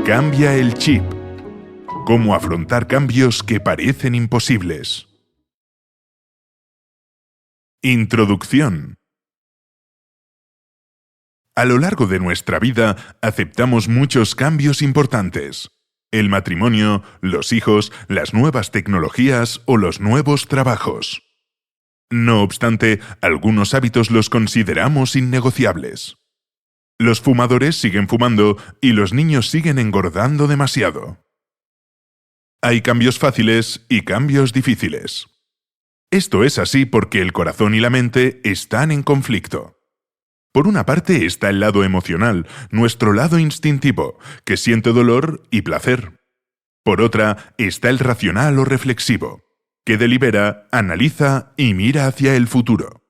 Cambia el chip. Cómo afrontar cambios que parecen imposibles. Introducción. A lo largo de nuestra vida aceptamos muchos cambios importantes. El matrimonio, los hijos, las nuevas tecnologías o los nuevos trabajos. No obstante, algunos hábitos los consideramos innegociables. Los fumadores siguen fumando y los niños siguen engordando demasiado. Hay cambios fáciles y cambios difíciles. Esto es así porque el corazón y la mente están en conflicto. Por una parte está el lado emocional, nuestro lado instintivo, que siente dolor y placer. Por otra está el racional o reflexivo, que delibera, analiza y mira hacia el futuro.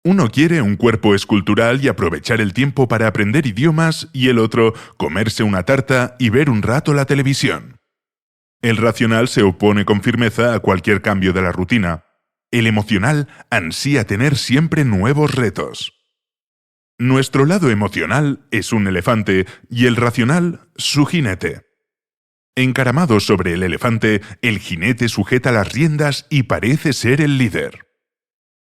Uno quiere un cuerpo escultural y aprovechar el tiempo para aprender idiomas y el otro comerse una tarta y ver un rato la televisión. El racional se opone con firmeza a cualquier cambio de la rutina. El emocional ansía tener siempre nuevos retos. Nuestro lado emocional es un elefante y el racional su jinete. Encaramado sobre el elefante, el jinete sujeta las riendas y parece ser el líder.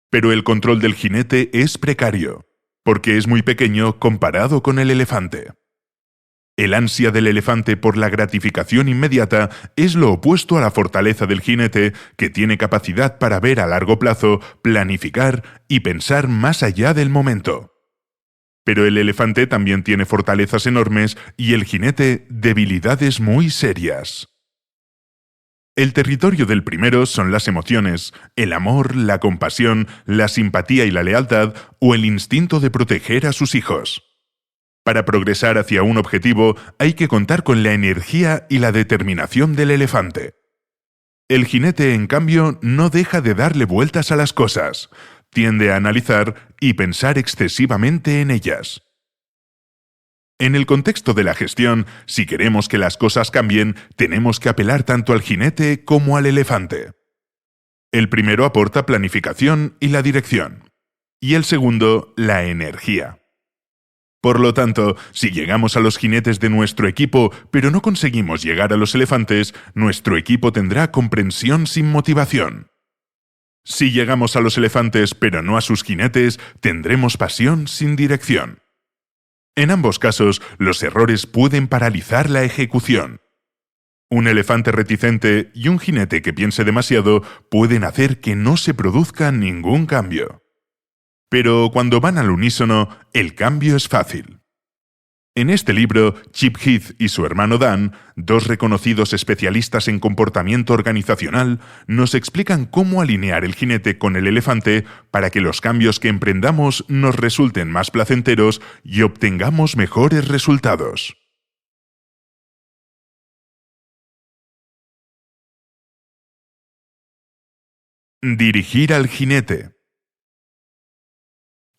Pero el control del jinete es precario, porque es muy pequeño comparado con el elefante. El ansia del elefante por la gratificación inmediata es lo opuesto a la fortaleza del jinete, que tiene capacidad para ver a largo plazo, planificar y pensar más allá del momento. Pero el elefante también tiene fortalezas enormes y el jinete debilidades muy serias. El territorio del primero son las emociones, el amor, la compasión, la simpatía y la lealtad o el instinto de proteger a sus hijos. Para progresar hacia un objetivo hay que contar con la energía y la determinación del elefante. El jinete, en cambio, no deja de darle vueltas a las cosas. Tiende a analizar y pensar excesivamente en ellas. En el contexto de la gestión, si queremos que las cosas cambien, tenemos que apelar tanto al jinete como al elefante. El primero aporta planificación y la dirección, y el segundo, la energía. Por lo tanto, si llegamos a los jinetes de nuestro equipo, pero no conseguimos llegar a los elefantes, nuestro equipo tendrá comprensión sin motivación. Si llegamos a los elefantes pero no a sus jinetes, tendremos pasión sin dirección. En ambos casos, los errores pueden paralizar la ejecución. Un elefante reticente y un jinete que piense demasiado pueden hacer que no se produzca ningún cambio. Pero cuando van al unísono, el cambio es fácil. En este libro, Chip Heath y su hermano Dan, dos reconocidos especialistas en comportamiento organizacional, nos explican cómo alinear el jinete con el elefante para que los cambios que emprendamos nos resulten más placenteros y obtengamos mejores resultados. Dirigir al jinete.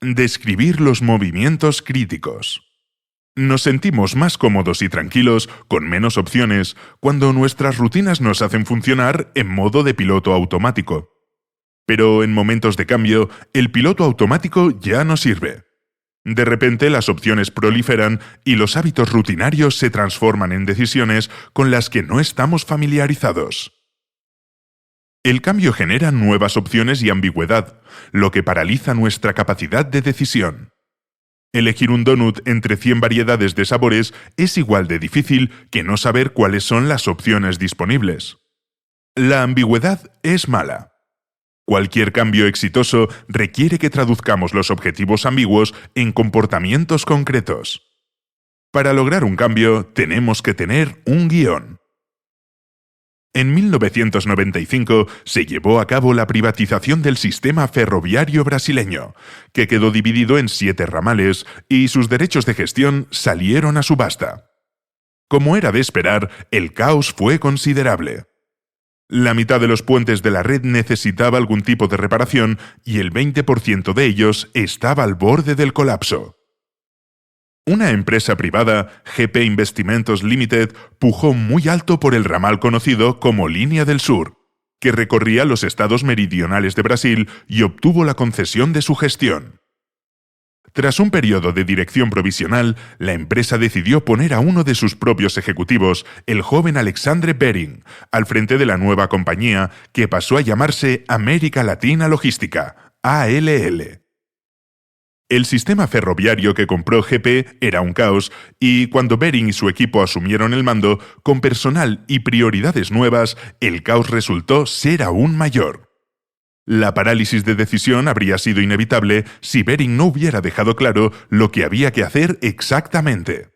Describir los movimientos críticos. Nos sentimos más cómodos y tranquilos, con menos opciones, cuando nuestras rutinas nos hacen funcionar en modo de piloto automático. Pero en momentos de cambio, el piloto automático ya no sirve. De repente las opciones proliferan y los hábitos rutinarios se transforman en decisiones con las que no estamos familiarizados. El cambio genera nuevas opciones y ambigüedad, lo que paraliza nuestra capacidad de decisión. Elegir un donut entre 100 variedades de sabores es igual de difícil que no saber cuáles son las opciones disponibles. La ambigüedad es mala. Cualquier cambio exitoso requiere que traduzcamos los objetivos ambiguos en comportamientos concretos. Para lograr un cambio, tenemos que tener un guión. En 1995 se llevó a cabo la privatización del sistema ferroviario brasileño, que quedó dividido en 7 ramales y sus derechos de gestión salieron a subasta. Como era de esperar, el caos fue considerable. La mitad de los puentes de la red necesitaba algún tipo de reparación y el 20% de ellos estaba al borde del colapso. Una empresa privada, GP Investimentos Limited, pujó muy alto por el ramal conocido como Línea del Sur, que recorría los estados meridionales de Brasil y obtuvo la concesión de su gestión. Tras un periodo de dirección provisional, la empresa decidió poner a uno de sus propios ejecutivos, el joven Alexandre Bering, al frente de la nueva compañía, que pasó a llamarse América Latina Logística, ALL. El sistema ferroviario que compró GP era un caos y cuando Bering y su equipo asumieron el mando, con personal y prioridades nuevas, el caos resultó ser aún mayor. La parálisis de decisión habría sido inevitable si Bering no hubiera dejado claro lo que había que hacer exactamente.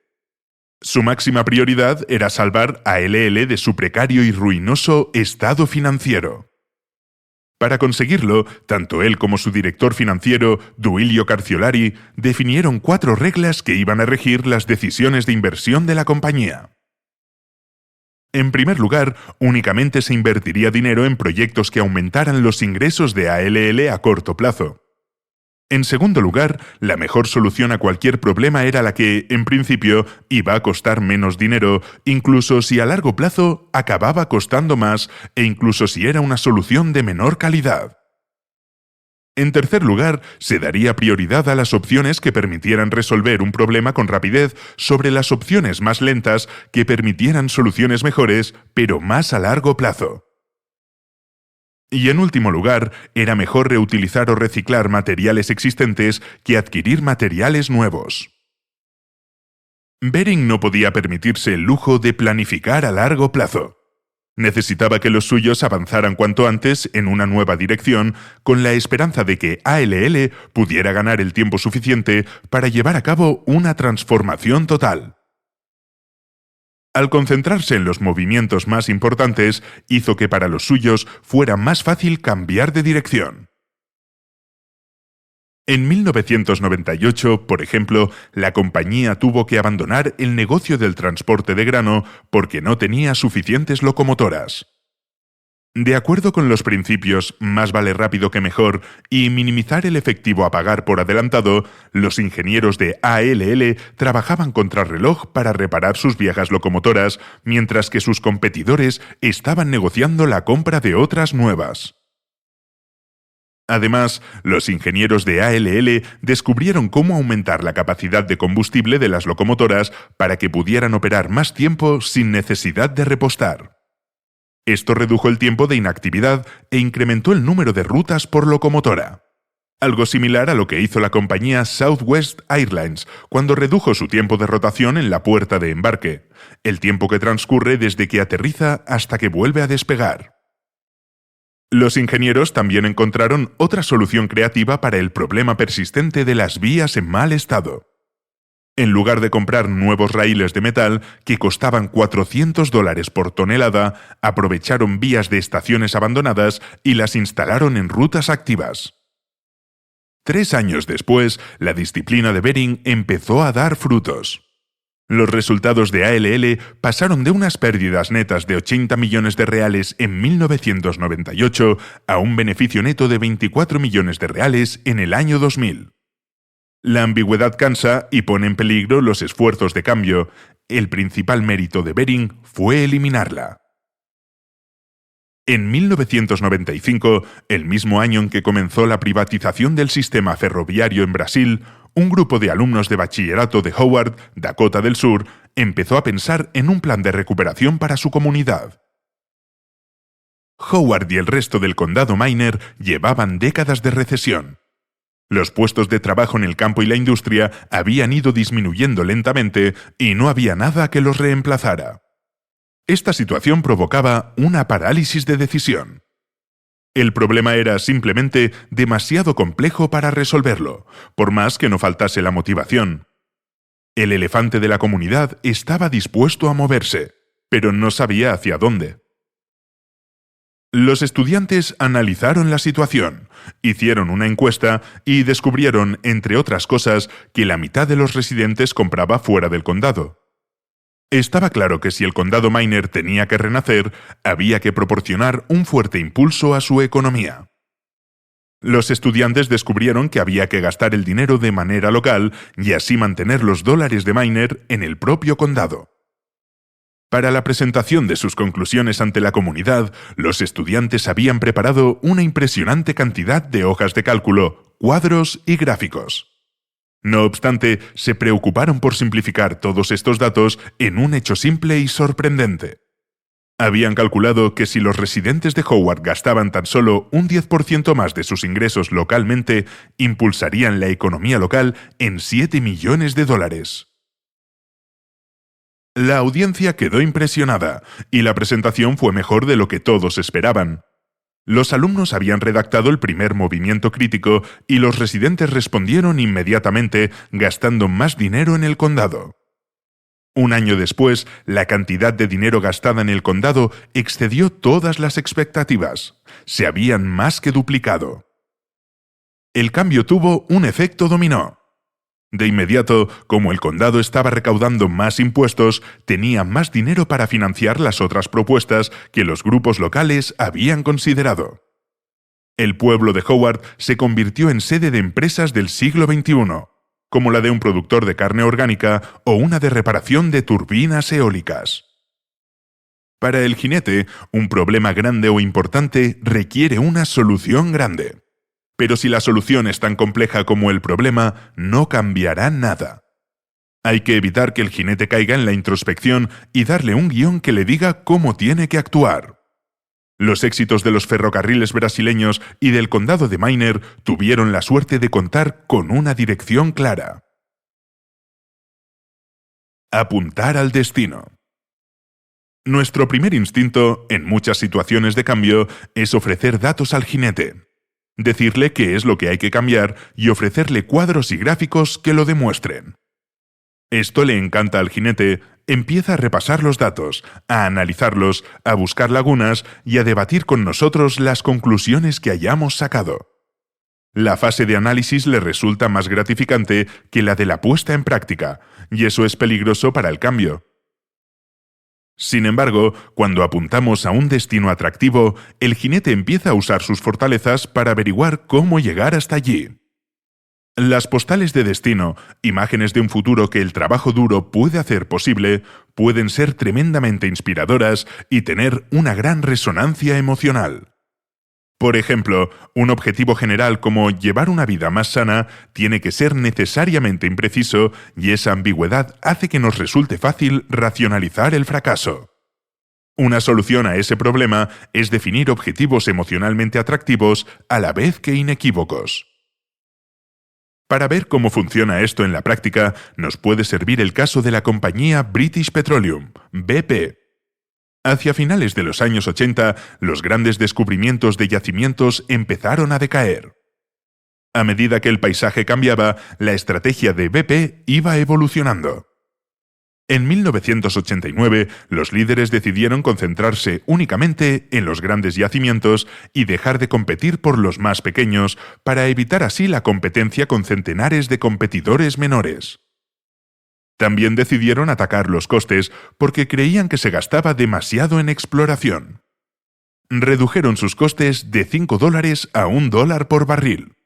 Su máxima prioridad era salvar a ALL de su precario y ruinoso estado financiero. Para conseguirlo, tanto él como su director financiero, Duilio Carciolari, definieron 4 reglas que iban a regir las decisiones de inversión de la compañía. En primer lugar, únicamente se invertiría dinero en proyectos que aumentaran los ingresos de ALL a corto plazo. En segundo lugar, la mejor solución a cualquier problema era la que, en principio, iba a costar menos dinero, incluso si a largo plazo acababa costando más e incluso si era una solución de menor calidad. En tercer lugar, se daría prioridad a las opciones que permitieran resolver un problema con rapidez sobre las opciones más lentas que permitieran soluciones mejores, pero más a largo plazo. Y en último lugar, era mejor reutilizar o reciclar materiales existentes que adquirir materiales nuevos. Bering no podía permitirse el lujo de planificar a largo plazo. Necesitaba que los suyos avanzaran cuanto antes en una nueva dirección, con la esperanza de que ALL pudiera ganar el tiempo suficiente para llevar a cabo una transformación total. Al concentrarse en los movimientos más importantes, hizo que para los suyos fuera más fácil cambiar de dirección. En 1998, por ejemplo, la compañía tuvo que abandonar el negocio del transporte de grano porque no tenía suficientes locomotoras. De acuerdo con los principios más vale rápido que mejor y minimizar el efectivo a pagar por adelantado, los ingenieros de ALL trabajaban contrarreloj para reparar sus viejas locomotoras, mientras que sus competidores estaban negociando la compra de otras nuevas. Además, los ingenieros de ALL descubrieron cómo aumentar la capacidad de combustible de las locomotoras para que pudieran operar más tiempo sin necesidad de repostar. Esto redujo el tiempo de inactividad e incrementó el número de rutas por locomotora. Algo similar a lo que hizo la compañía Southwest Airlines cuando redujo su tiempo de rotación en la puerta de embarque, el tiempo que transcurre desde que aterriza hasta que vuelve a despegar. Los ingenieros también encontraron otra solución creativa para el problema persistente de las vías en mal estado. En lugar de comprar nuevos raíles de metal que costaban $400 por tonelada, aprovecharon vías de estaciones abandonadas y las instalaron en rutas activas. 3 años después, la disciplina de Bering empezó a dar frutos. Los resultados de ALL pasaron de unas pérdidas netas de 80 millones de reales en 1998 a un beneficio neto de 24 millones de reales en el año 2000. La ambigüedad cansa y pone en peligro los esfuerzos de cambio. El principal mérito de Bering fue eliminarla. En 1995, el mismo año en que comenzó la privatización del sistema ferroviario en Brasil, un grupo de alumnos de bachillerato de Howard, Dakota del Sur, empezó a pensar en un plan de recuperación para su comunidad. Howard y el resto del condado Miner llevaban décadas de recesión. Los puestos de trabajo en el campo y la industria habían ido disminuyendo lentamente y no había nada que los reemplazara. Esta situación provocaba una parálisis de decisión. El problema era simplemente demasiado complejo para resolverlo, por más que no faltase la motivación. El elefante de la comunidad estaba dispuesto a moverse, pero no sabía hacia dónde. Los estudiantes analizaron la situación, hicieron una encuesta y descubrieron, entre otras cosas, que la mitad de los residentes compraba fuera del condado. Estaba claro que si el condado Miner tenía que renacer, había que proporcionar un fuerte impulso a su economía. Los estudiantes descubrieron que había que gastar el dinero de manera local y así mantener los dólares de Miner en el propio condado. Para la presentación de sus conclusiones ante la comunidad, los estudiantes habían preparado una impresionante cantidad de hojas de cálculo, cuadros y gráficos. No obstante, se preocuparon por simplificar todos estos datos en un hecho simple y sorprendente. Habían calculado que si los residentes de Howard gastaban tan solo un 10% más de sus ingresos localmente, impulsarían la economía local en $7 millones. La audiencia quedó impresionada, y la presentación fue mejor de lo que todos esperaban. Los alumnos habían redactado el primer movimiento crítico y los residentes respondieron inmediatamente gastando más dinero en el condado. Un año después, la cantidad de dinero gastada en el condado excedió todas las expectativas. Se habían más que duplicado. El cambio tuvo un efecto dominó. De inmediato, como el condado estaba recaudando más impuestos, tenía más dinero para financiar las otras propuestas que los grupos locales habían considerado. El pueblo de Howard se convirtió en sede de empresas del siglo XXI, como la de un productor de carne orgánica o una de reparación de turbinas eólicas. Para el jinete, un problema grande o importante requiere una solución grande. Pero si la solución es tan compleja como el problema, no cambiará nada. Hay que evitar que el jinete caiga en la introspección y darle un guión que le diga cómo tiene que actuar. Los éxitos de los ferrocarriles brasileños y del condado de Miner tuvieron la suerte de contar con una dirección clara. Apuntar al destino. Nuestro primer instinto, en muchas situaciones de cambio, es ofrecer datos al jinete. Decirle qué es lo que hay que cambiar y ofrecerle cuadros y gráficos que lo demuestren. Esto le encanta al jinete, empieza a repasar los datos, a analizarlos, a buscar lagunas y a debatir con nosotros las conclusiones que hayamos sacado. La fase de análisis le resulta más gratificante que la de la puesta en práctica, y eso es peligroso para el cambio. Sin embargo, cuando apuntamos a un destino atractivo, el jinete empieza a usar sus fortalezas para averiguar cómo llegar hasta allí. Las postales de destino, imágenes de un futuro que el trabajo duro puede hacer posible, pueden ser tremendamente inspiradoras y tener una gran resonancia emocional. Por ejemplo, un objetivo general como llevar una vida más sana tiene que ser necesariamente impreciso y esa ambigüedad hace que nos resulte fácil racionalizar el fracaso. Una solución a ese problema es definir objetivos emocionalmente atractivos a la vez que inequívocos. Para ver cómo funciona esto en la práctica, nos puede servir el caso de la compañía British Petroleum, BP. Hacia finales de los años 80, los grandes descubrimientos de yacimientos empezaron a decaer. A medida que el paisaje cambiaba, la estrategia de BP iba evolucionando. En 1989, los líderes decidieron concentrarse únicamente en los grandes yacimientos y dejar de competir por los más pequeños para evitar así la competencia con centenares de competidores menores. También decidieron atacar los costes porque creían que se gastaba demasiado en exploración. Redujeron sus costes de $5 a $1 por barril.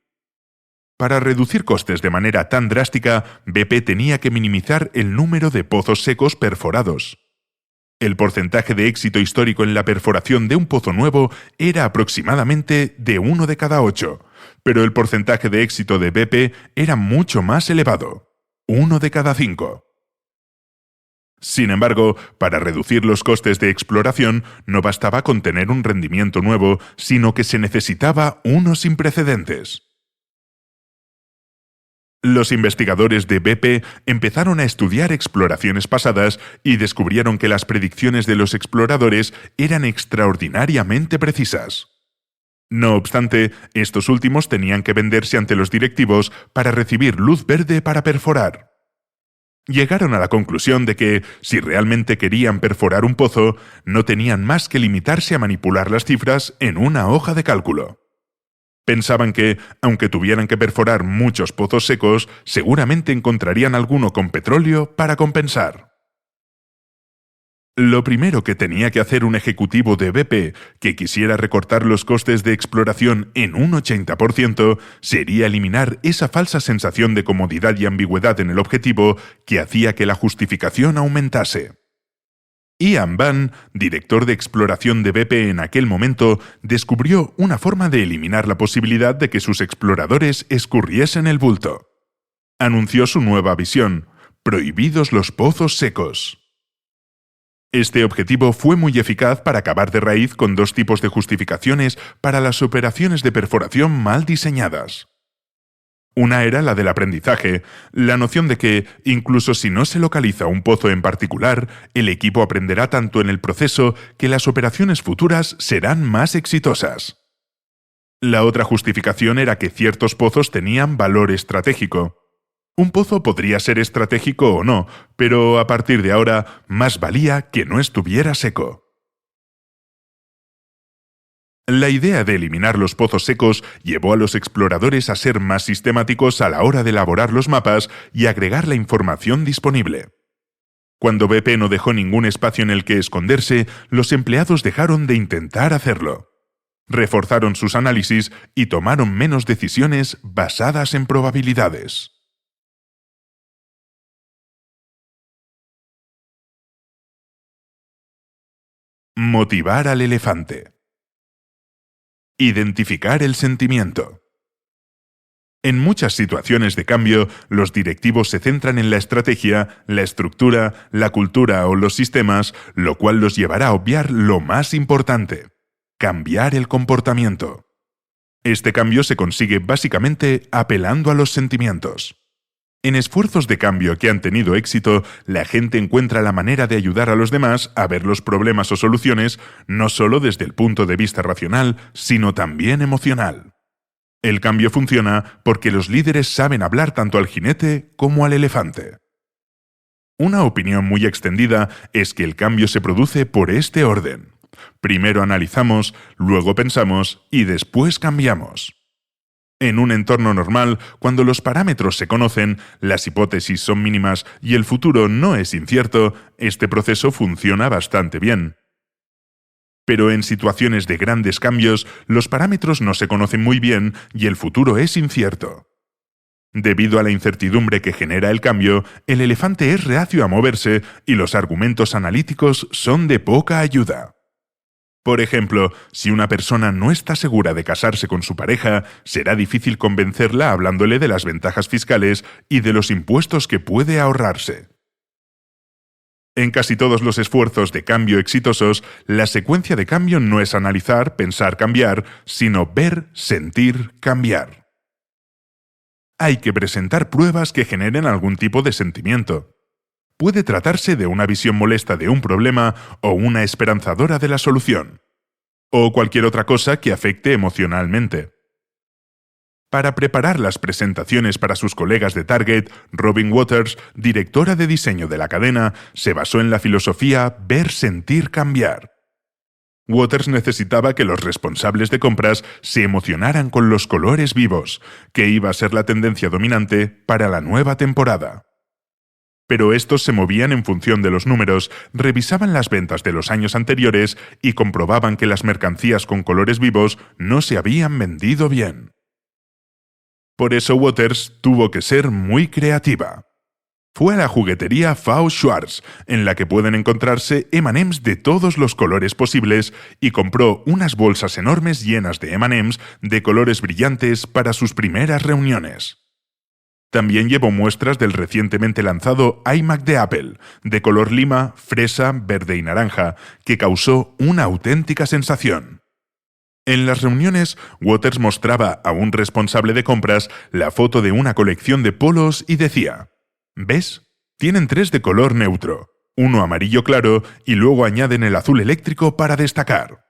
Para reducir costes de manera tan drástica, BP tenía que minimizar el número de pozos secos perforados. El porcentaje de éxito histórico en la perforación de un pozo nuevo era aproximadamente de 1 de cada 8, pero el porcentaje de éxito de BP era mucho más elevado. 1 de cada 5. Sin embargo, para reducir los costes de exploración no bastaba con tener un rendimiento nuevo, sino que se necesitaba uno sin precedentes. Los investigadores de BP empezaron a estudiar exploraciones pasadas y descubrieron que las predicciones de los exploradores eran extraordinariamente precisas. No obstante, estos últimos tenían que venderse ante los directivos para recibir luz verde para perforar. Llegaron a la conclusión de que, si realmente querían perforar un pozo, no tenían más que limitarse a manipular las cifras en una hoja de cálculo. Pensaban que, aunque tuvieran que perforar muchos pozos secos, seguramente encontrarían alguno con petróleo para compensar. Lo primero que tenía que hacer un ejecutivo de BP que quisiera recortar los costes de exploración en un 80% sería eliminar esa falsa sensación de comodidad y ambigüedad en el objetivo que hacía que la justificación aumentase. Ian Bunn, director de exploración de BP en aquel momento, descubrió una forma de eliminar la posibilidad de que sus exploradores escurriesen el bulto. Anunció su nueva visión: prohibidos los pozos secos. Este objetivo fue muy eficaz para acabar de raíz con dos tipos de justificaciones para las operaciones de perforación mal diseñadas. Una era la del aprendizaje, la noción de que, incluso si no se localiza un pozo en particular, el equipo aprenderá tanto en el proceso que las operaciones futuras serán más exitosas. La otra justificación era que ciertos pozos tenían valor estratégico. Un pozo podría ser estratégico o no, pero a partir de ahora, más valía que no estuviera seco. La idea de eliminar los pozos secos llevó a los exploradores a ser más sistemáticos a la hora de elaborar los mapas y agregar la información disponible. Cuando BP no dejó ningún espacio en el que esconderse, los empleados dejaron de intentar hacerlo. Reforzaron sus análisis y tomaron menos decisiones basadas en probabilidades. Motivar al elefante. Identificar el sentimiento. En muchas situaciones de cambio, los directivos se centran en la estrategia, la estructura, la cultura o los sistemas, lo cual los llevará a obviar lo más importante: cambiar el comportamiento. Este cambio se consigue básicamente apelando a los sentimientos. En esfuerzos de cambio que han tenido éxito, la gente encuentra la manera de ayudar a los demás a ver los problemas o soluciones no solo desde el punto de vista racional, sino también emocional. El cambio funciona porque los líderes saben hablar tanto al jinete como al elefante. Una opinión muy extendida es que el cambio se produce por este orden: primero analizamos, luego pensamos y después cambiamos. En un entorno normal, cuando los parámetros se conocen, las hipótesis son mínimas y el futuro no es incierto, este proceso funciona bastante bien. Pero en situaciones de grandes cambios, los parámetros no se conocen muy bien y el futuro es incierto. Debido a la incertidumbre que genera el cambio, el elefante es reacio a moverse y los argumentos analíticos son de poca ayuda. Por ejemplo, si una persona no está segura de casarse con su pareja, será difícil convencerla hablándole de las ventajas fiscales y de los impuestos que puede ahorrarse. En casi todos los esfuerzos de cambio exitosos, la secuencia de cambio no es analizar, pensar, cambiar, sino ver, sentir, cambiar. Hay que presentar pruebas que generen algún tipo de sentimiento. Puede tratarse de una visión molesta de un problema o una esperanzadora de la solución, o cualquier otra cosa que afecte emocionalmente. Para preparar las presentaciones para sus colegas de Target, Robin Waters, directora de diseño de la cadena, se basó en la filosofía ver, sentir, cambiar. Waters necesitaba que los responsables de compras se emocionaran con los colores vivos, que iba a ser la tendencia dominante para la nueva temporada. Pero estos se movían en función de los números, revisaban las ventas de los años anteriores y comprobaban que las mercancías con colores vivos no se habían vendido bien. Por eso Waters tuvo que ser muy creativa. Fue a la juguetería Fau Schwarz, en la que pueden encontrarse M&M's de todos los colores posibles, y compró unas bolsas enormes llenas de M&M's de colores brillantes para sus primeras reuniones. También llevó muestras del recientemente lanzado iMac de Apple, de color lima, fresa, verde y naranja, que causó una auténtica sensación. En las reuniones, Waters mostraba a un responsable de compras la foto de una colección de polos y decía: ¿ves? Tienen 3 de color neutro, uno amarillo claro y luego añaden el azul eléctrico para destacar.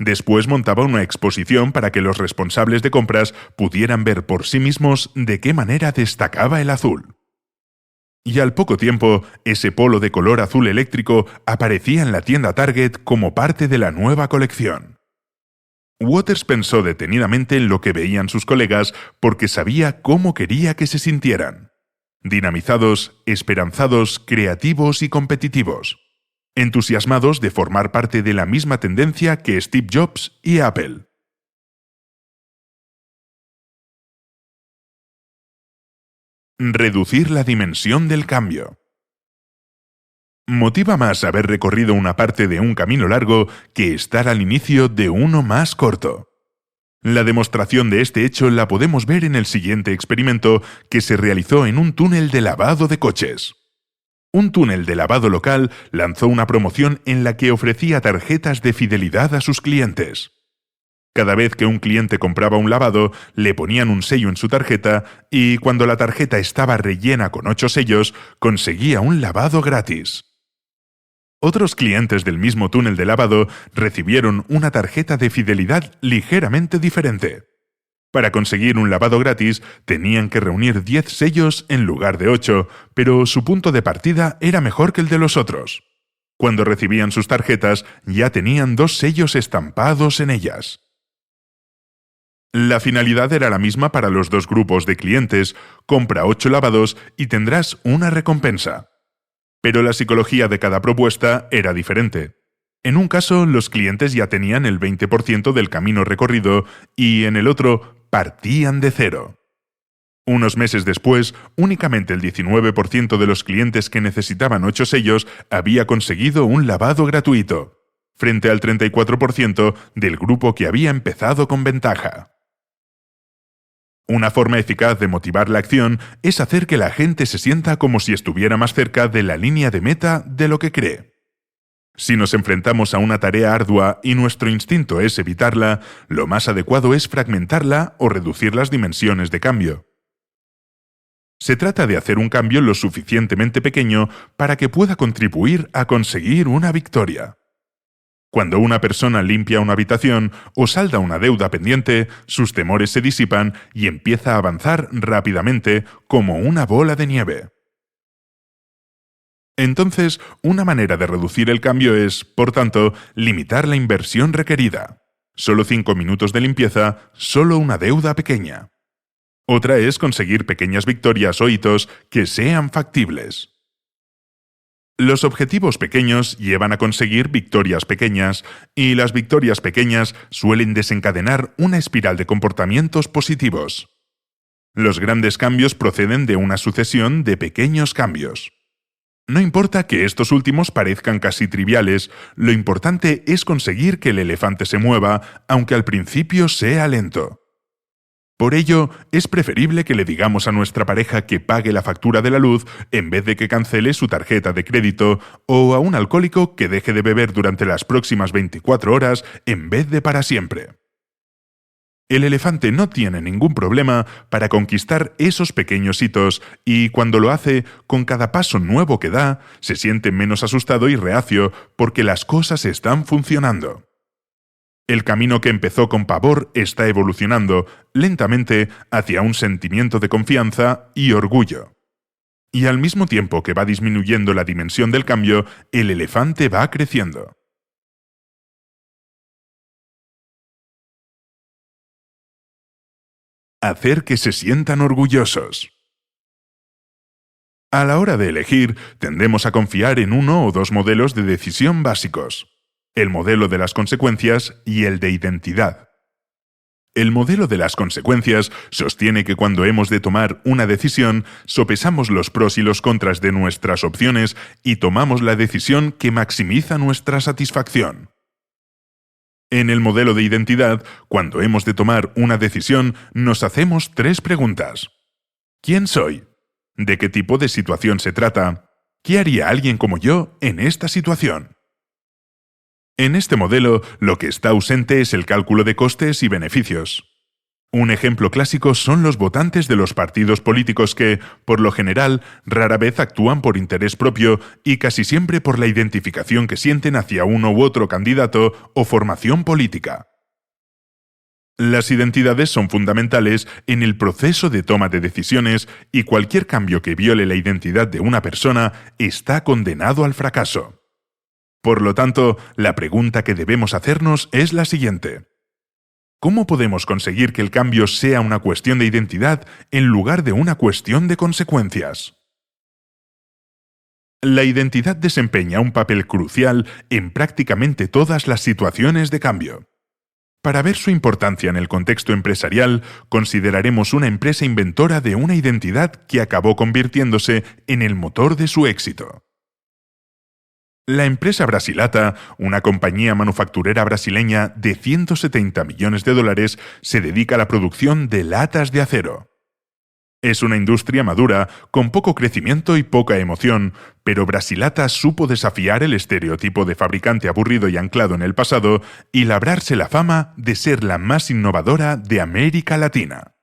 Después montaba una exposición para que los responsables de compras pudieran ver por sí mismos de qué manera destacaba el azul. Y al poco tiempo, ese polo de color azul eléctrico aparecía en la tienda Target como parte de la nueva colección. Waters pensó detenidamente en lo que veían sus colegas porque sabía cómo quería que se sintieran: dinamizados, esperanzados, creativos y competitivos. Entusiasmados de formar parte de la misma tendencia que Steve Jobs y Apple. Reducir la dimensión del cambio. Motiva más haber recorrido una parte de un camino largo que estar al inicio de uno más corto. La demostración de este hecho la podemos ver en el siguiente experimento que se realizó en un túnel de lavado de coches. Un túnel de lavado local lanzó una promoción en la que ofrecía tarjetas de fidelidad a sus clientes. Cada vez que un cliente compraba un lavado, le ponían un sello en su tarjeta y cuando la tarjeta estaba rellena con 8 sellos, conseguía un lavado gratis. Otros clientes del mismo túnel de lavado recibieron una tarjeta de fidelidad ligeramente diferente. Para conseguir un lavado gratis, tenían que reunir 10 sellos en lugar de 8, pero su punto de partida era mejor que el de los otros. Cuando recibían sus tarjetas, ya tenían 2 sellos estampados en ellas. La finalidad era la misma para los dos grupos de clientes: compra 8 lavados y tendrás una recompensa. Pero la psicología de cada propuesta era diferente. En un caso, los clientes ya tenían el 20% del camino recorrido y en el otro, partían de cero. Unos meses después, únicamente el 19% de los clientes que necesitaban 8 sellos había conseguido un lavado gratuito, frente al 34% del grupo que había empezado con ventaja. Una forma eficaz de motivar la acción es hacer que la gente se sienta como si estuviera más cerca de la línea de meta de lo que cree. Si nos enfrentamos a una tarea ardua y nuestro instinto es evitarla, lo más adecuado es fragmentarla o reducir las dimensiones de cambio. Se trata de hacer un cambio lo suficientemente pequeño para que pueda contribuir a conseguir una victoria. Cuando una persona limpia una habitación o salda una deuda pendiente, sus temores se disipan y empieza a avanzar rápidamente como una bola de nieve. Entonces, una manera de reducir el cambio es, por tanto, limitar la inversión requerida. Solo 5 minutos de limpieza, solo una deuda pequeña. Otra es conseguir pequeñas victorias o hitos que sean factibles. Los objetivos pequeños llevan a conseguir victorias pequeñas, y las victorias pequeñas suelen desencadenar una espiral de comportamientos positivos. Los grandes cambios proceden de una sucesión de pequeños cambios. No importa que estos últimos parezcan casi triviales, lo importante es conseguir que el elefante se mueva, aunque al principio sea lento. Por ello, es preferible que le digamos a nuestra pareja que pague la factura de la luz en vez de que cancele su tarjeta de crédito, o a un alcohólico que deje de beber durante las próximas 24 horas en vez de para siempre. El elefante no tiene ningún problema para conquistar esos pequeños hitos y cuando lo hace, con cada paso nuevo que da, se siente menos asustado y reacio porque las cosas están funcionando. El camino que empezó con pavor está evolucionando lentamente hacia un sentimiento de confianza y orgullo. Y al mismo tiempo que va disminuyendo la dimensión del cambio, el elefante va creciendo. Hacer que se sientan orgullosos. A la hora de elegir, tendemos a confiar en uno o dos modelos de decisión básicos: el modelo de las consecuencias y el de identidad. El modelo de las consecuencias sostiene que cuando hemos de tomar una decisión, sopesamos los pros y los contras de nuestras opciones y tomamos la decisión que maximiza nuestra satisfacción. En el modelo de identidad, cuando hemos de tomar una decisión, nos hacemos 3 preguntas. ¿Quién soy? ¿De qué tipo de situación se trata? ¿Qué haría alguien como yo en esta situación? En este modelo, lo que está ausente es el cálculo de costes y beneficios. Un ejemplo clásico son los votantes de los partidos políticos que, por lo general, rara vez actúan por interés propio y casi siempre por la identificación que sienten hacia uno u otro candidato o formación política. Las identidades son fundamentales en el proceso de toma de decisiones y cualquier cambio que viole la identidad de una persona está condenado al fracaso. Por lo tanto, la pregunta que debemos hacernos es la siguiente: ¿cómo podemos conseguir que el cambio sea una cuestión de identidad en lugar de una cuestión de consecuencias? La identidad desempeña un papel crucial en prácticamente todas las situaciones de cambio. Para ver su importancia en el contexto empresarial, consideraremos una empresa inventora de una identidad que acabó convirtiéndose en el motor de su éxito. La empresa Brasilata, una compañía manufacturera brasileña de 170 millones de dólares, se dedica a la producción de latas de acero. Es una industria madura, con poco crecimiento y poca emoción, pero Brasilata supo desafiar el estereotipo de fabricante aburrido y anclado en el pasado y labrarse la fama de ser la más innovadora de América Latina.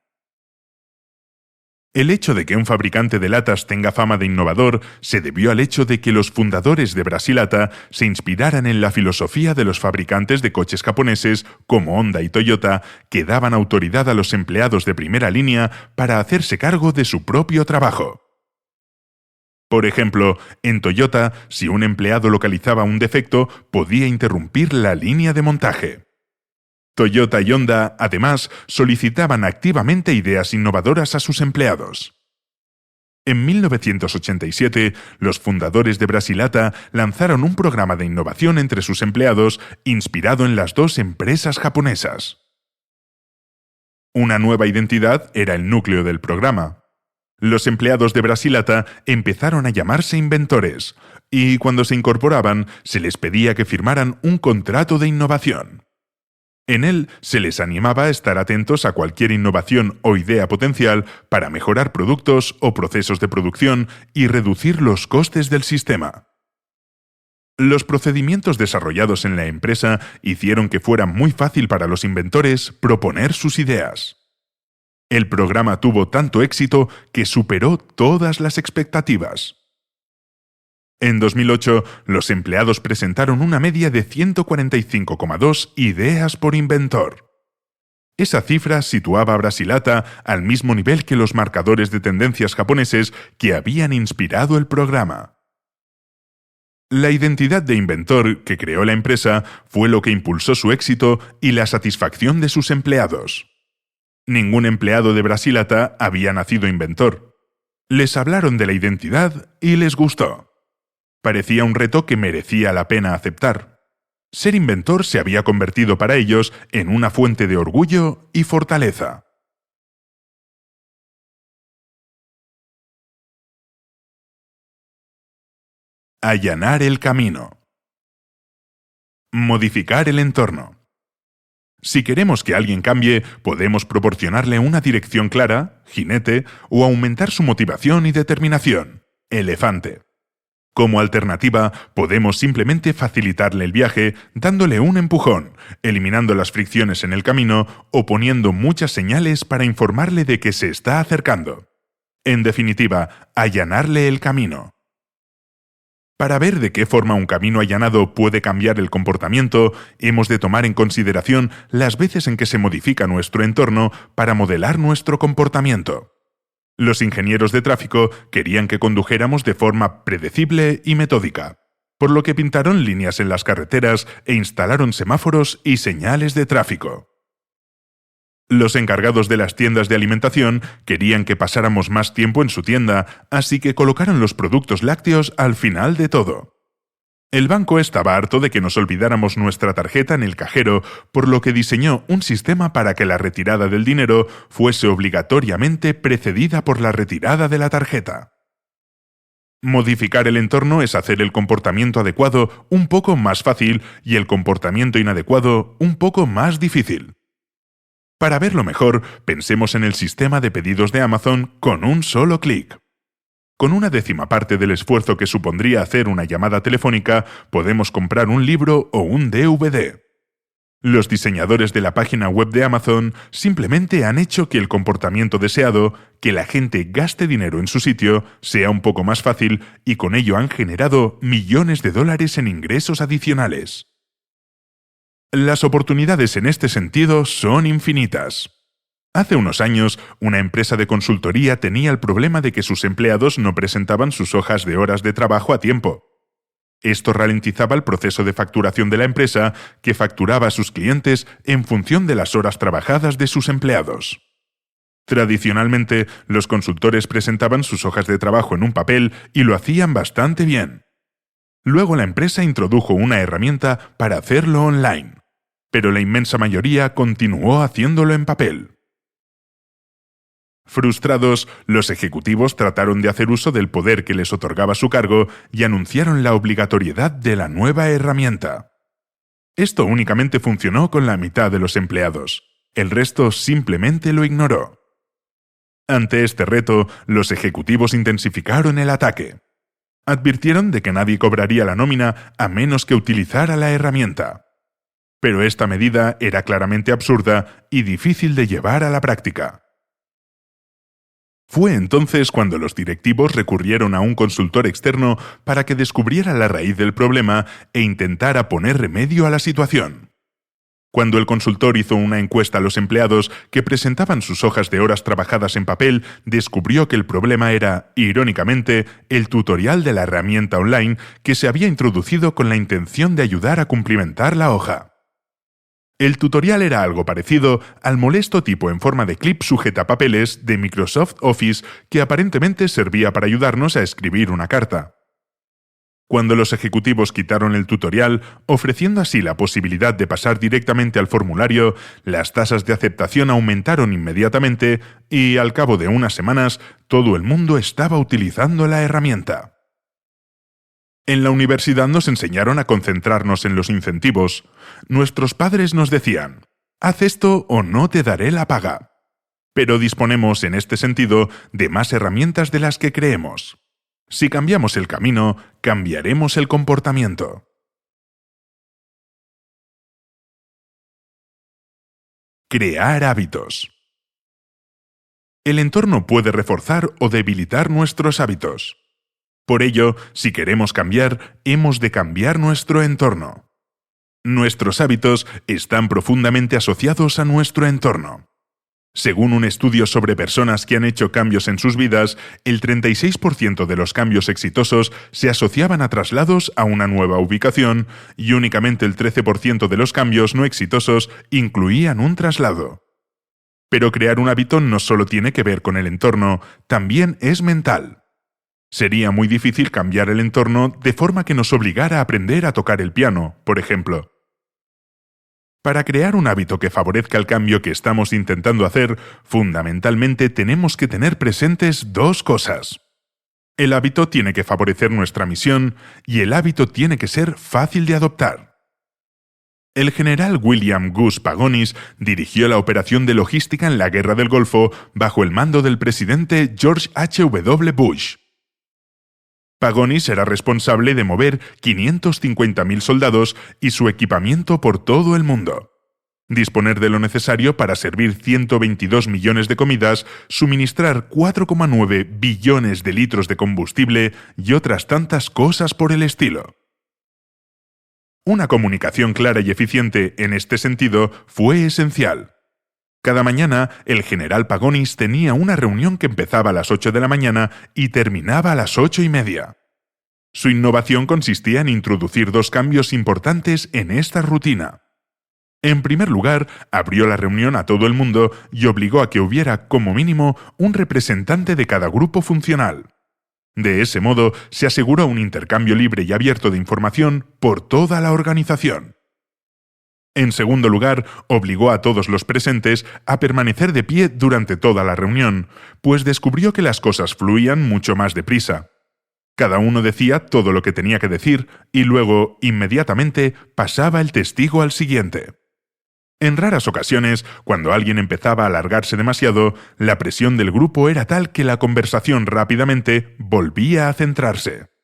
El hecho de que un fabricante de latas tenga fama de innovador se debió al hecho de que los fundadores de Brasilata se inspiraran en la filosofía de los fabricantes de coches japoneses como Honda y Toyota, que daban autoridad a los empleados de primera línea para hacerse cargo de su propio trabajo. Por ejemplo, en Toyota, si un empleado localizaba un defecto, podía interrumpir la línea de montaje. Toyota y Honda, además, solicitaban activamente ideas innovadoras a sus empleados. En 1987, los fundadores de Brasilata lanzaron un programa de innovación entre sus empleados inspirado en las dos empresas japonesas. Una nueva identidad era el núcleo del programa. Los empleados de Brasilata empezaron a llamarse inventores, y cuando se incorporaban, se les pedía que firmaran un contrato de innovación. En él se les animaba a estar atentos a cualquier innovación o idea potencial para mejorar productos o procesos de producción y reducir los costes del sistema. Los procedimientos desarrollados en la empresa hicieron que fuera muy fácil para los inventores proponer sus ideas. El programa tuvo tanto éxito que superó todas las expectativas. En 2008, los empleados presentaron una media de 145,2 ideas por inventor. Esa cifra situaba a Brasilata al mismo nivel que los marcadores de tendencias japoneses que habían inspirado el programa. La identidad de inventor que creó la empresa fue lo que impulsó su éxito y la satisfacción de sus empleados. Ningún empleado de Brasilata había nacido inventor. Les hablaron de la identidad y les gustó. Parecía un reto que merecía la pena aceptar. Ser inventor se había convertido para ellos en una fuente de orgullo y fortaleza. Allanar el camino. Modificar el entorno. Si queremos que alguien cambie, podemos proporcionarle una dirección clara, jinete, o aumentar su motivación y determinación, elefante. Como alternativa, podemos simplemente facilitarle el viaje dándole un empujón, eliminando las fricciones en el camino o poniendo muchas señales para informarle de que se está acercando. En definitiva, allanarle el camino. Para ver de qué forma un camino allanado puede cambiar el comportamiento, hemos de tomar en consideración las veces en que se modifica nuestro entorno para modelar nuestro comportamiento. Los ingenieros de tráfico querían que condujéramos de forma predecible y metódica, por lo que pintaron líneas en las carreteras e instalaron semáforos y señales de tráfico. Los encargados de las tiendas de alimentación querían que pasáramos más tiempo en su tienda, así que colocaron los productos lácteos al final de todo. El banco estaba harto de que nos olvidáramos nuestra tarjeta en el cajero, por lo que diseñó un sistema para que la retirada del dinero fuese obligatoriamente precedida por la retirada de la tarjeta. Modificar el entorno es hacer el comportamiento adecuado un poco más fácil y el comportamiento inadecuado un poco más difícil. Para verlo mejor, pensemos en el sistema de pedidos de Amazon con un solo clic. Con una décima parte del esfuerzo que supondría hacer una llamada telefónica, podemos comprar un libro o un DVD. Los diseñadores de la página web de Amazon simplemente han hecho que el comportamiento deseado, que la gente gaste dinero en su sitio, sea un poco más fácil y con ello han generado millones de dólares en ingresos adicionales. Las oportunidades en este sentido son infinitas. Hace unos años, una empresa de consultoría tenía el problema de que sus empleados no presentaban sus hojas de horas de trabajo a tiempo. Esto ralentizaba el proceso de facturación de la empresa, que facturaba a sus clientes en función de las horas trabajadas de sus empleados. Tradicionalmente, los consultores presentaban sus hojas de trabajo en un papel y lo hacían bastante bien. Luego la empresa introdujo una herramienta para hacerlo online, pero la inmensa mayoría continuó haciéndolo en papel. Frustrados, los ejecutivos trataron de hacer uso del poder que les otorgaba su cargo y anunciaron la obligatoriedad de la nueva herramienta. Esto únicamente funcionó con la mitad de los empleados. El resto simplemente lo ignoró. Ante este reto, los ejecutivos intensificaron el ataque. Advirtieron de que nadie cobraría la nómina a menos que utilizara la herramienta. Pero esta medida era claramente absurda y difícil de llevar a la práctica. Fue entonces cuando los directivos recurrieron a un consultor externo para que descubriera la raíz del problema e intentara poner remedio a la situación. Cuando el consultor hizo una encuesta a los empleados que presentaban sus hojas de horas trabajadas en papel, descubrió que el problema era, irónicamente, el tutorial de la herramienta online que se había introducido con la intención de ayudar a cumplimentar la hoja. El tutorial era algo parecido al molesto tipo en forma de clip sujetapapeles de Microsoft Office que aparentemente servía para ayudarnos a escribir una carta. Cuando los ejecutivos quitaron el tutorial, ofreciendo así la posibilidad de pasar directamente al formulario, las tasas de aceptación aumentaron inmediatamente y, al cabo de unas semanas, todo el mundo estaba utilizando la herramienta. En la universidad nos enseñaron a concentrarnos en los incentivos. Nuestros padres nos decían, haz esto o no te daré la paga. Pero disponemos, en este sentido, de más herramientas de las que creemos. Si cambiamos el camino, cambiaremos el comportamiento. Crear hábitos. El entorno puede reforzar o debilitar nuestros hábitos. Por ello, si queremos cambiar, hemos de cambiar nuestro entorno. Nuestros hábitos están profundamente asociados a nuestro entorno. Según un estudio sobre personas que han hecho cambios en sus vidas, el 36% de los cambios exitosos se asociaban a traslados a una nueva ubicación y únicamente el 13% de los cambios no exitosos incluían un traslado. Pero crear un hábito no solo tiene que ver con el entorno, también es mental. Sería muy difícil cambiar el entorno de forma que nos obligara a aprender a tocar el piano, por ejemplo. Para crear un hábito que favorezca el cambio que estamos intentando hacer, fundamentalmente tenemos que tener presentes dos cosas. El hábito tiene que favorecer nuestra misión y el hábito tiene que ser fácil de adoptar. El general William Gus Pagonis dirigió la operación de logística en la Guerra del Golfo bajo el mando del presidente George H.W. Bush. Pagonis era responsable de mover 550.000 soldados y su equipamiento por todo el mundo, disponer de lo necesario para servir 122 millones de comidas, suministrar 4,9 billones de litros de combustible y otras tantas cosas por el estilo. Una comunicación clara y eficiente en este sentido fue esencial. Cada mañana, el general Pagonis tenía una reunión que empezaba a las 8 de la mañana y terminaba a las 8:30. Su innovación consistía en introducir dos cambios importantes en esta rutina. En primer lugar, abrió la reunión a todo el mundo y obligó a que hubiera, como mínimo, un representante de cada grupo funcional. De ese modo, se aseguró un intercambio libre y abierto de información por toda la organización. En segundo lugar, obligó a todos los presentes a permanecer de pie durante toda la reunión, pues descubrió que las cosas fluían mucho más deprisa. Cada uno decía todo lo que tenía que decir y luego, inmediatamente, pasaba el testigo al siguiente. En raras ocasiones, cuando alguien empezaba a alargarse demasiado, la presión del grupo era tal que la conversación rápidamente volvía a centrarse.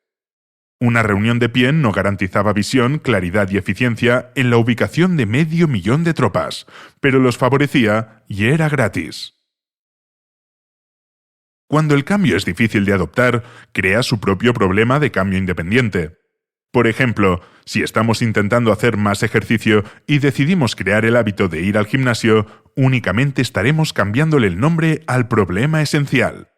Una reunión de pie no garantizaba visión, claridad y eficiencia en la ubicación de 500.000 de tropas, pero los favorecía y era gratis. Cuando el cambio es difícil de adoptar, crea su propio problema de cambio independiente. Por ejemplo, si estamos intentando hacer más ejercicio y decidimos crear el hábito de ir al gimnasio, únicamente estaremos cambiándole el nombre al problema esencial.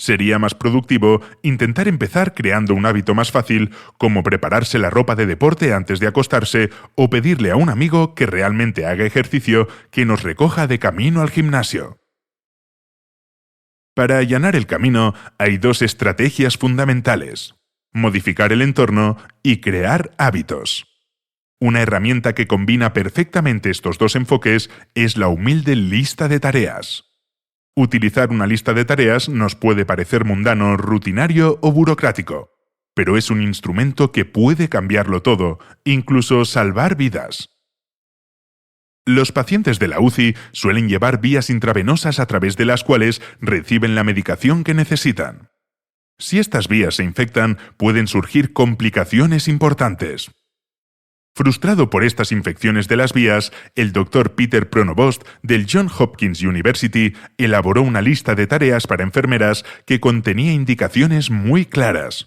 Sería más productivo intentar empezar creando un hábito más fácil, como prepararse la ropa de deporte antes de acostarse o pedirle a un amigo que realmente haga ejercicio que nos recoja de camino al gimnasio. Para allanar el camino hay dos estrategias fundamentales: modificar el entorno y crear hábitos. Una herramienta que combina perfectamente estos dos enfoques es la humilde lista de tareas. Utilizar una lista de tareas nos puede parecer mundano, rutinario o burocrático, pero es un instrumento que puede cambiarlo todo, incluso salvar vidas. Los pacientes de la UCI suelen llevar vías intravenosas a través de las cuales reciben la medicación que necesitan. Si estas vías se infectan, pueden surgir complicaciones importantes. Frustrado por estas infecciones de las vías, el Dr. Peter Pronovost del Johns Hopkins University elaboró una lista de tareas para enfermeras que contenía indicaciones muy claras.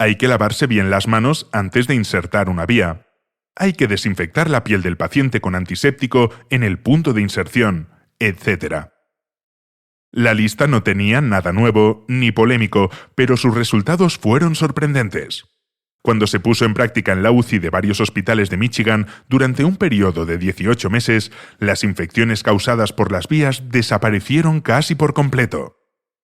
Hay que lavarse bien las manos antes de insertar una vía. Hay que desinfectar la piel del paciente con antiséptico en el punto de inserción, etc. La lista no tenía nada nuevo ni polémico, pero sus resultados fueron sorprendentes. Cuando se puso en práctica en la UCI de varios hospitales de Michigan durante un periodo de 18 meses, las infecciones causadas por las vías desaparecieron casi por completo,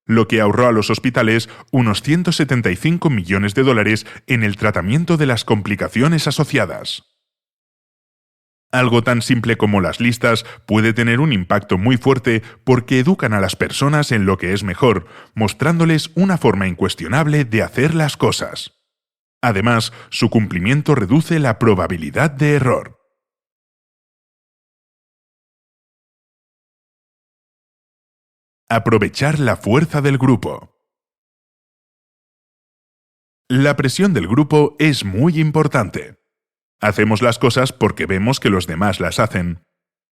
lo que ahorró a los hospitales unos $175 millones en el tratamiento de las complicaciones asociadas. Algo tan simple como las listas puede tener un impacto muy fuerte porque educan a las personas en lo que es mejor, mostrándoles una forma incuestionable de hacer las cosas. Además, su cumplimiento reduce la probabilidad de error. Aprovechar la fuerza del grupo. La presión del grupo es muy importante. Hacemos las cosas porque vemos que los demás las hacen.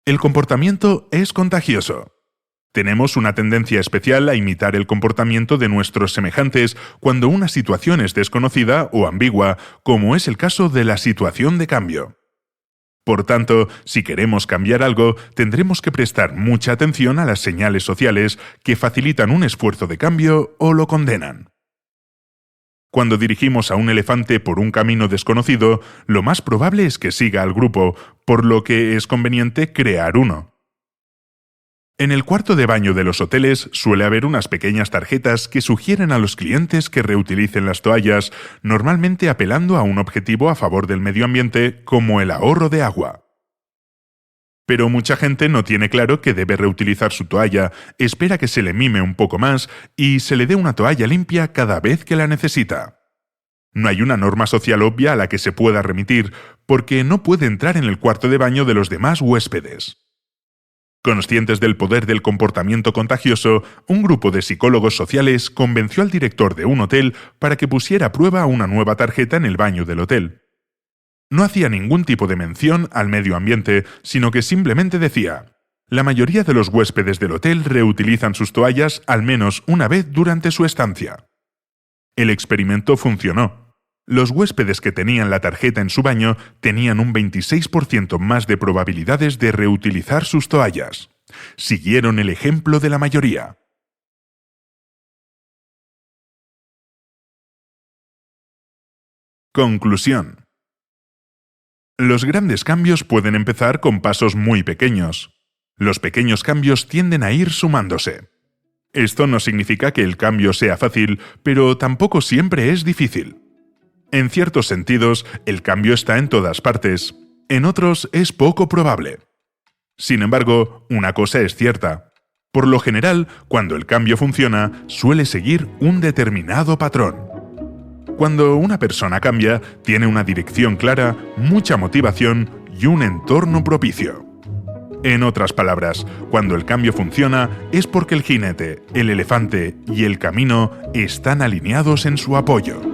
El comportamiento es contagioso. Tenemos una tendencia especial a imitar el comportamiento de nuestros semejantes cuando una situación es desconocida o ambigua, como es el caso de la situación de cambio. Por tanto, si queremos cambiar algo, tendremos que prestar mucha atención a las señales sociales que facilitan un esfuerzo de cambio o lo condenan. Cuando dirigimos a un elefante por un camino desconocido, lo más probable es que siga al grupo, por lo que es conveniente crear uno. En el cuarto de baño de los hoteles suele haber unas pequeñas tarjetas que sugieren a los clientes que reutilicen las toallas, normalmente apelando a un objetivo a favor del medio ambiente como el ahorro de agua. Pero mucha gente no tiene claro que debe reutilizar su toalla, espera que se le mime un poco más y se le dé una toalla limpia cada vez que la necesita. No hay una norma social obvia a la que se pueda remitir, porque no puede entrar en el cuarto de baño de los demás huéspedes. Conscientes del poder del comportamiento contagioso, un grupo de psicólogos sociales convenció al director de un hotel para que pusiera a prueba una nueva tarjeta en el baño del hotel. No hacía ningún tipo de mención al medio ambiente, sino que simplemente decía: la mayoría de los huéspedes del hotel reutilizan sus toallas al menos una vez durante su estancia. El experimento funcionó. Los huéspedes que tenían la tarjeta en su baño tenían un 26% más de probabilidades de reutilizar sus toallas. Siguieron el ejemplo de la mayoría. Conclusión. Los grandes cambios pueden empezar con pasos muy pequeños. Los pequeños cambios tienden a ir sumándose. Esto no significa que el cambio sea fácil, pero tampoco siempre es difícil. En ciertos sentidos, el cambio está en todas partes. En otros, es poco probable. Sin embargo, una cosa es cierta. Por lo general, cuando el cambio funciona, suele seguir un determinado patrón. Cuando una persona cambia, tiene una dirección clara, mucha motivación y un entorno propicio. En otras palabras, cuando el cambio funciona, es porque el jinete, el elefante y el camino están alineados en su apoyo.